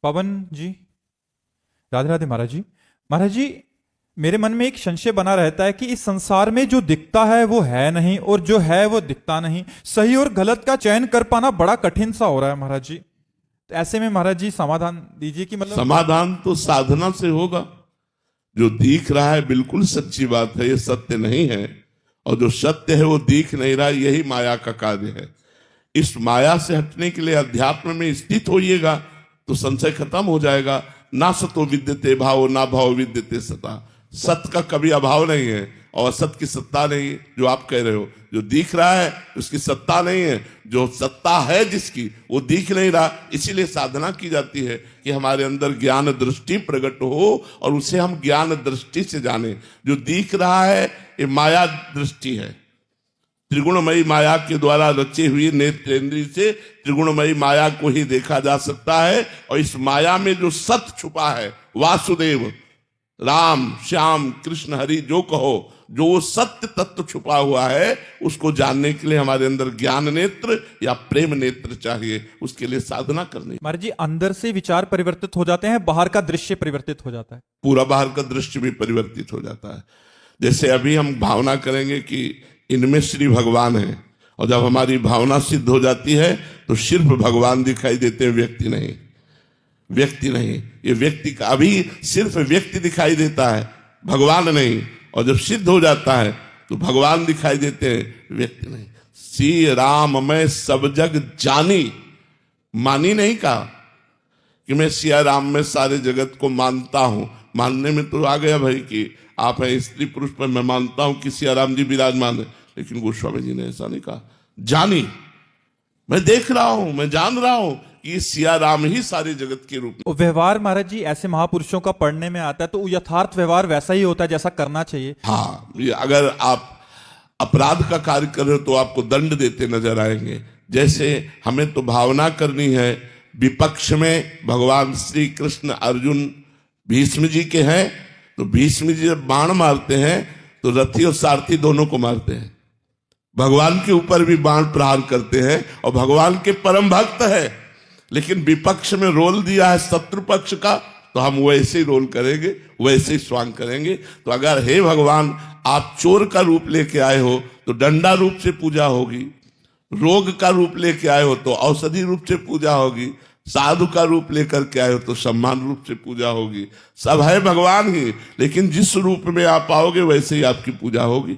पवन जी, राधे राधे महाराज जी। महाराज जी, मेरे मन में एक संशय बना रहता है कि इस संसार में जो दिखता है वो है नहीं और जो है वो दिखता नहीं। सही और गलत का चयन कर पाना बड़ा कठिन सा हो रहा है महाराज जी। तो ऐसे में महाराज जी समाधान दीजिए कि मतलब समाधान तो साधना से होगा। जो दिख रहा है बिल्कुल सच्ची बात है, ये सत्य नहीं है, और जो सत्य है वो दिख नहीं रहा, यही माया का कार्य है। इस माया से हटने के लिए अध्यात्म में स्थित होइएगा तो संशय खत्म हो जाएगा। ना सतो विद्यते भाव, ना भाव विद्यते सता। सत्य का कभी अभाव नहीं है और असत की सत्ता नहीं है। जो आप कह रहे हो, जो दिख रहा है उसकी सत्ता नहीं है, जो सत्ता है जिसकी वो दिख नहीं रहा। इसीलिए साधना की जाती है कि हमारे अंदर ज्ञान दृष्टि प्रकट हो और उसे हम ज्ञान दृष्टि से जाने। जो दिख रहा है ये माया दृष्टि है, त्रिगुणमयी माया के द्वारा रची हुई नेत्रेंद्रिय से त्रिगुणमयी माया को ही देखा जा सकता है। और इस माया में जो सत्य छुपा है, वासुदेव, राम, श्याम, कृष्ण, हरि जो कहो, जो सत्य तत्व छुपा हुआ है उसको जानने के लिए हमारे अंदर ज्ञान नेत्र या प्रेम नेत्र चाहिए। उसके लिए साधना करनी। महाराज जी, अंदर से विचार परिवर्तित हो जाते हैं, बाहर का दृश्य परिवर्तित हो जाता है। पूरा बाहर का दृश्य भी परिवर्तित हो जाता है। जैसे अभी हम भावना करेंगे कि इनमें श्री भगवान है, और जब हमारी भावना सिद्ध हो जाती है तो सिर्फ भगवान दिखाई देते हैं, व्यक्ति नहीं। व्यक्ति नहीं, ये व्यक्ति का अभी सिर्फ व्यक्ति दिखाई देता है, भगवान नहीं। और जब सिद्ध हो जाता है तो भगवान दिखाई देते हैं, व्यक्ति नहीं। श्री राम मैं सब जग जानी, मानी नहीं कहा कि मैं सिया राम में सारे जगत को मानता हूं। मानने में तो आ गया भाई कि आप है स्त्री पुरुष पर मैं मानता हूं कि सिया राम जी विराजमान है, लेकिन गोस्वामी जी ने ऐसा नहीं कहा। जानी, मैं देख रहा हूं, मैं जान रहा हूं कि सिया राम ही सारे जगत के रूप में। व्यवहार महाराज जी ऐसे महापुरुषों का पढ़ने में आता है तो यथार्थ व्यवहार वैसा ही होता है जैसा करना चाहिए। हाँ, अगर आप अपराध का कार्य कर रहे हो तो आपको दंड देते नजर आएंगे। जैसे हमें तो भावना करनी है, विपक्ष में भगवान श्री कृष्ण, अर्जुन, भीष्म जी के हैं, तो भीष्म जी जब बाण मारते हैं तो रथी और सारथी दोनों को मारते हैं। भगवान के ऊपर भी बाण प्रहार करते हैं और भगवान के परम भक्त है, लेकिन विपक्ष में रोल दिया है शत्रु पक्ष का, तो हम वैसे ही रोल करेंगे, वैसे ही स्वांग करेंगे। तो अगर हे भगवान आप चोर का रूप लेके आए हो तो डंडा रूप से पूजा होगी, रोग का रूप लेके आए हो तो औषधि रूप से पूजा होगी, साधु का रूप लेकर के आए हो तो सम्मान रूप से पूजा होगी। सब है भगवान ही, लेकिन जिस रूप में आप आओगे वैसे ही आपकी पूजा होगी।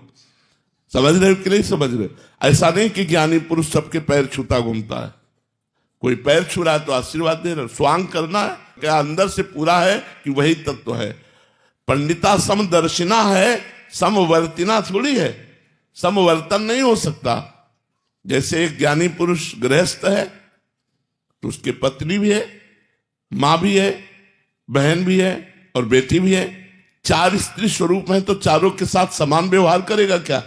समझ रहे हो कि नहीं समझ रहे? ऐसा नहीं कि ज्ञानी पुरुष सबके पैर छूता घूमता है। कोई पैर छू रहा है तो आशीर्वाद दे रहे, स्वांग करना है क्या अंदर से पूरा है कि वही तत्व है। पंडिता समदर्शिना है, समवर्तिना थोड़ी है, समवर्तन नहीं हो सकता। जैसे एक ज्ञानी पुरुष गृहस्थ है तो उसके पत्नी भी है, मां भी है, बहन भी है और बेटी भी है। चार स्त्री स्वरूप है तो चारों के साथ समान व्यवहार करेगा क्या?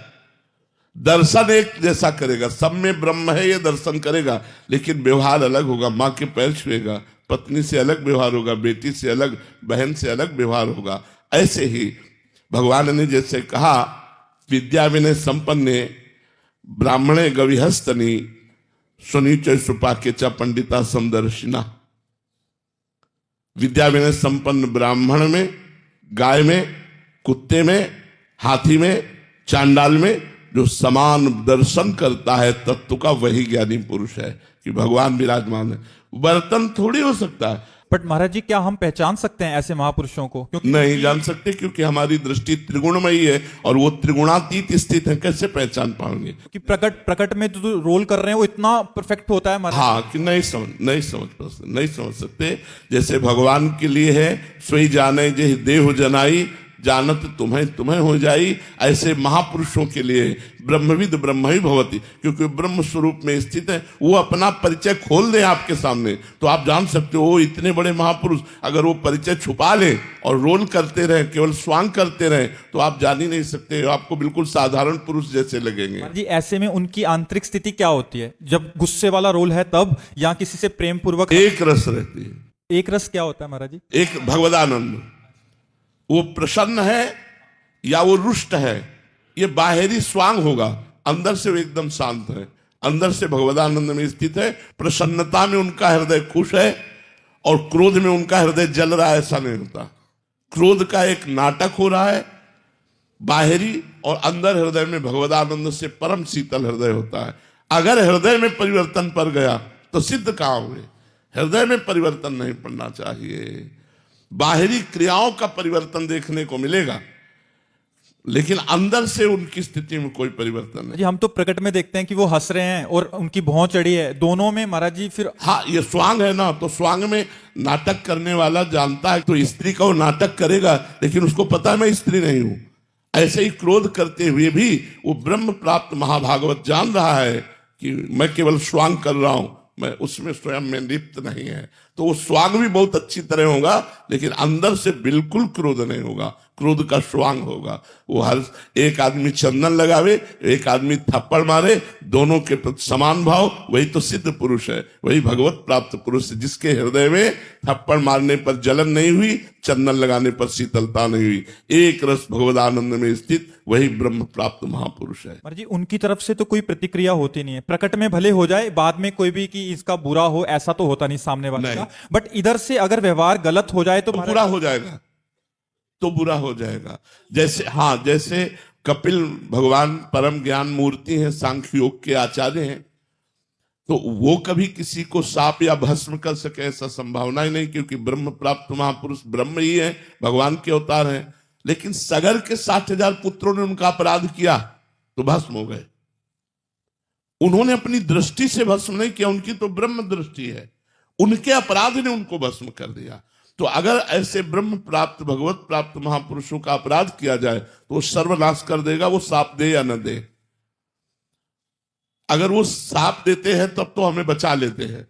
दर्शन एक जैसा करेगा, सब में ब्रह्म है ये दर्शन करेगा, लेकिन व्यवहार अलग होगा। माँ के पैर छुएगा, पत्नी से अलग व्यवहार होगा, बेटी से अलग, बहन से अलग व्यवहार होगा। ऐसे ही भगवान ने जैसे कहा, विद्या विनय संपन्ने ब्राह्मणे गविहस्तनी सुनीच सुपाके च पंडिता समदर्शिना। विद्या विनय संपन्न ब्राह्मण में, गाय में, कुत्ते में, हाथी में, चांडाल में जो समान दर्शन करता है तत्व का, वही ज्ञानी पुरुष है कि भगवान विराजमान है। बर्तन थोड़ी हो सकता है। बट महाराज जी, क्या हम पहचान सकते हैं ऐसे महापुरुषों को? क्योंकि नहीं जान सकते, क्योंकि हमारी दृष्टि त्रिगुणमयी है और वो त्रिगुणातीत स्थित है, कैसे पहचान पाएंगे? कि प्रकट में जो रोल कर रहे हैं वो इतना परफेक्ट होता है महाराज। हाँ, कि नहीं समझ सकते। जैसे भगवान के लिए है, सोई जाने जे देह जनाई, जानत तुम्हें हो जाई। ऐसे महापुरुषों के लिए ब्रह्मविद ब्रह्म ही भवति, क्योंकि ब्रह्म स्वरूप में स्थित है। वो अपना परिचय खोल दे आपके सामने तो आप जान सकते हो इतने बड़े महापुरुष। अगर वो परिचय छुपा ले और रोल करते रहे, केवल स्वांग करते रहे, तो आप जान ही नहीं सकते, आपको बिल्कुल साधारण पुरुष जैसे लगेंगे। जी, ऐसे में उनकी आंतरिक स्थिति क्या होती है जब गुस्से वाला रोल है तब, या किसी से प्रेम पूर्वक? एक रस रहती है। एक रस क्या होता है महाराज जी? एक भगवदानंद। वो प्रसन्न है या वो रुष्ट है, ये बाहरी स्वांग होगा, अंदर से वो एकदम शांत है, अंदर से भगवदानंद में स्थित है। प्रसन्नता में उनका हृदय खुश है और क्रोध में उनका हृदय जल रहा है, ऐसा नहीं होता। क्रोध का एक नाटक हो रहा है बाहरी, और अंदर हृदय में भगवदानंद से परम शीतल हृदय होता है। अगर हृदय में परिवर्तन पड़ गया तो सिद्ध कहां हुए? हृदय में परिवर्तन नहीं पड़ना चाहिए। बाहरी क्रियाओं का परिवर्तन देखने को मिलेगा, लेकिन अंदर से उनकी स्थिति में कोई परिवर्तन नहीं। जी हम तो प्रकट में देखते हैं कि वो हंस रहे हैं और उनकी भौं चढ़ी है, दोनों में महाराज जी फिर। हाँ, ये स्वांग है ना, तो स्वांग में नाटक करने वाला जानता है तो स्त्री का वो नाटक करेगा, लेकिन उसको पता है मैं स्त्री नहीं हूं। ऐसे ही क्रोध करते हुए भी वो ब्रह्म प्राप्त महाभागवत जान रहा है कि मैं केवल स्वांग कर रहा हूं, मैं उसमें स्वयं में लिप्त नहीं है। तो वो स्वांग भी बहुत अच्छी तरह होगा, लेकिन अंदर से बिल्कुल क्रोध नहीं होगा, क्रोध का स्वांग होगा। वो हर एक आदमी चंदन लगावे, एक आदमी थप्पड़ मारे, दोनों के प्रति समान भाव, वही तो सिद्ध पुरुष है, वही भगवत प्राप्त पुरुष है, जिसके हृदय में थप्पड़ मारने पर जलन नहीं हुई, चंदन लगाने पर शीतलता नहीं हुई, एक रस भगवदानंद में स्थित वही ब्रह्म प्राप्त महापुरुष है। महाराज जी उनकी तरफ से तो कोई प्रतिक्रिया होती नहीं है, प्रकट में भले हो जाए, बाद में कोई भी कि इसका बुरा हो, ऐसा तो होता नहीं सामने वाले का। बट इधर से अगर व्यवहार गलत हो जाए तो बुरा हो जाएगा, तो बुरा हो जाएगा। जैसे हाँ, जैसे कपिल भगवान परम ज्ञान मूर्ति हैं, सांख्य योग के आचार्य हैं, तो वो कभी किसी को साप या भस्म कर सके ऐसा संभावना ही नहीं, क्योंकि ब्रह्म प्राप्त महापुरुष ब्रह्म ही है, भगवान के अवतार हैं। लेकिन सगर के 60,000 पुत्रों ने उनका अपराध किया तो भस्म हो गए। उन्होंने अपनी दृष्टि से भस्म नहीं किया, उनकी तो ब्रह्म दृष्टि है, उनके अपराध ने उनको भस्म कर दिया। तो अगर ऐसे ब्रह्म प्राप्त भगवत प्राप्त महापुरुषों का अपराध किया जाए तो वो सर्वनाश कर देगा, वो साप दे या न दे। अगर वो साप देते हैं तब तो हमें बचा लेते हैं,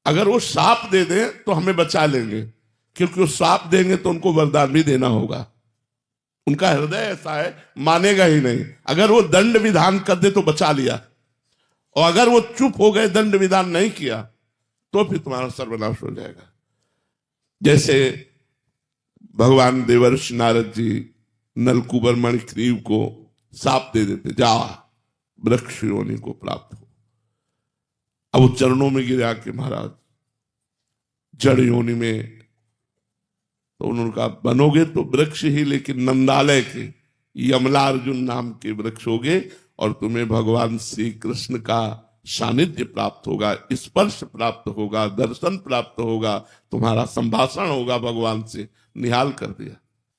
अगर वो साप दे दे तो हमें बचा लेंगे, क्योंकि वो साप देंगे तो उनको वरदान भी देना होगा। उनका हृदय ऐसा है, मानेगा ही नहीं। अगर वो दंड विधान कर दे तो बचा लिया, और अगर वो चुप हो गए, दंड विधान नहीं किया, तो फिर तुम्हारा सर्वनाश हो जाएगा। जैसे भगवान देवर्षि नारद जी नलकुबर मणिग्रीव को साप दे देते, जा वृक्ष योनि को प्राप्त हो। अब वो चरणों में गिरा के महाराज जड़ योनि में, तो उन्होंने कहा बनोगे तो वृक्ष ही, लेकिन नंदालय के यमलार्जुन नाम के वृक्ष होगे, और तुम्हें भगवान श्री कृष्ण का सानिध्य प्राप्त होगा, स्पर्श प्राप्त होगा, दर्शन प्राप्त होगा, तुम्हारा संभाषण होगा भगवान से। निहाल कर दिया।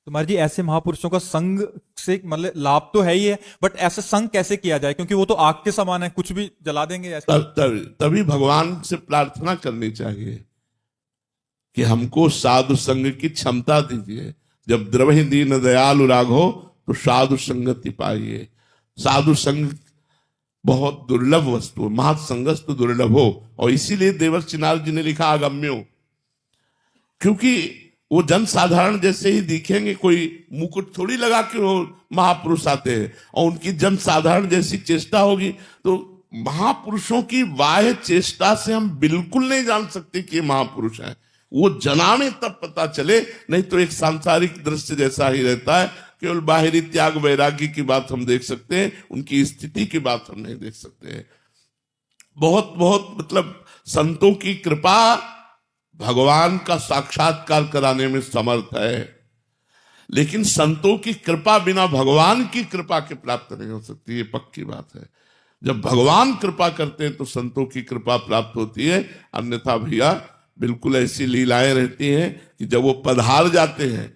तो महाराज जी ऐसे महापुरुषों का संग से मतलब लाभ तो है ही है, बट ऐसे संग कैसे किया जाए, क्योंकि वो तो आग के समान है, कुछ भी जला देंगे ऐसे। तभी भगवान से प्रार्थना करनी चाहिए कि हमको साधु संग की क्षमता दीजिए। जब द्रवहि दीन दयालु राघो तो साधु संगति पाइए। साधु संग बहुत दुर्लभ वस्तु है, महासंगस्तु दुर्लभ हो, और इसीलिए देवर्षि नारद जी ने लिखा अगम्यो, क्योंकि वो जन साधारण जैसे ही दिखेंगे, कोई मुकुट थोड़ी लगा के वो महापुरुष आते हैं, और उनकी जन साधारण जैसी चेष्टा होगी, तो महापुरुषों की बाह्य चेष्टा से हम बिल्कुल नहीं जान सकते कि ये महापुरुष है। वो जनाने तब पता चले, नहीं तो एक सांसारिक दृश्य जैसा ही रहता है, केवल बाहरी त्याग वैराग्य की बात हम देख सकते हैं, उनकी स्थिति की बात हम नहीं देख सकते हैं। बहुत बहुत मतलब संतों की कृपा भगवान का साक्षात्कार कराने में समर्थ है, लेकिन संतों की कृपा बिना भगवान की कृपा के प्राप्त नहीं हो सकती, ये पक्की बात है। जब भगवान कृपा करते हैं तो संतों की कृपा प्राप्त होती है, अन्यथा भैया बिल्कुल ऐसी लीलाएं रहती हैं कि जब वो पधार जाते हैं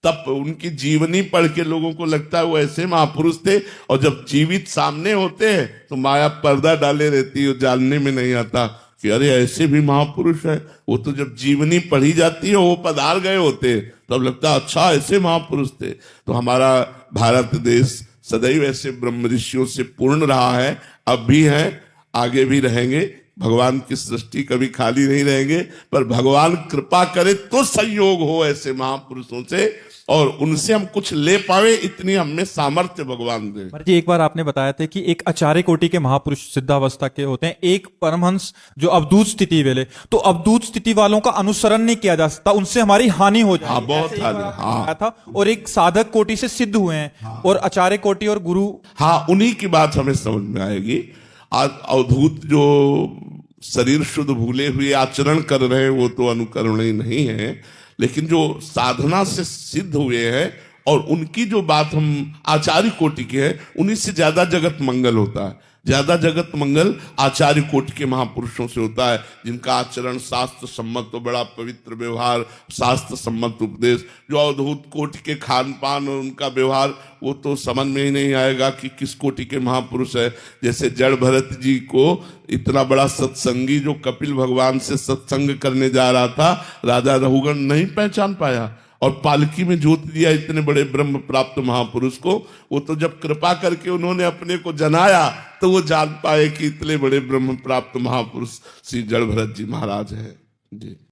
तब उनकी जीवनी पढ़ के लोगों को लगता है वो ऐसे महापुरुष थे, और जब जीवित सामने होते हैं तो माया पर्दा डाले रहती है, जानने में नहीं आता कि अरे ऐसे भी महापुरुष है। वो तो जब जीवनी पढ़ी जाती है, वो पधार गए होते हैं, तब लगता है अच्छा ऐसे महापुरुष थे। तो हमारा भारत देश सदैव ऐसे ब्रह्म ऋषियों से पूर्ण रहा है, अब भी है, आगे भी रहेंगे। भगवान की सृष्टि कभी खाली नहीं रहेंगे, पर भगवान कृपा करे तो संयोग हो ऐसे महापुरुषों से, और उनसे हम कुछ ले पावे, इतनी हमें सामर्थ्य भगवान दे। जी एक बार आपने बताया था कि एक आचार्य कोटि के महापुरुष सिद्धावस्था के होते हैं, एक परमहंस जो अवधूत स्थिति वाले, तो अवधूत स्थिति वालों का अनुसरण नहीं किया जा सकता, उनसे हमारी हानि हो जाए। हाँ, बहुत हानि। हाँ था, और एक साधक कोटि से सिद्ध हुए हैं। हाँ। और आचार्य कोटि और गुरु, हाँ, उन्हीं की बात हमें समझ में आएगी। आज अवधूत जो शरीर शुद्ध भूले हुए आचरण कर रहे हैं वो तो अनुकरणीय नहीं है, लेकिन जो साधना से सिद्ध हुए हैं और उनकी जो बात हम आचार्य कोटि के हैं, उन्हीं से ज्यादा जगत मंगल होता है। ज्यादा जगत मंगल आचार्य कोटि के महापुरुषों से होता है, जिनका आचरण शास्त्र सम्मत, तो बड़ा पवित्र व्यवहार, शास्त्र सम्मत उपदेश, जो अवधूत कोटि के खान पान और उनका व्यवहार, वो तो समझ में ही नहीं आएगा कि किस कोटि के महापुरुष है। जैसे जड़ भरत जी को इतना बड़ा सत्संगी जो कपिल भगवान से सत्संग करने जा रहा था, राजा रघुगण नहीं पहचान पाया और पालकी में जोत दिया इतने बड़े ब्रह्म प्राप्त महापुरुष को। वो तो जब कृपा करके उन्होंने अपने को जनाया तो वो जान पाए कि इतने बड़े ब्रह्म प्राप्त महापुरुष श्री जड़ भरत जी महाराज हैं जी।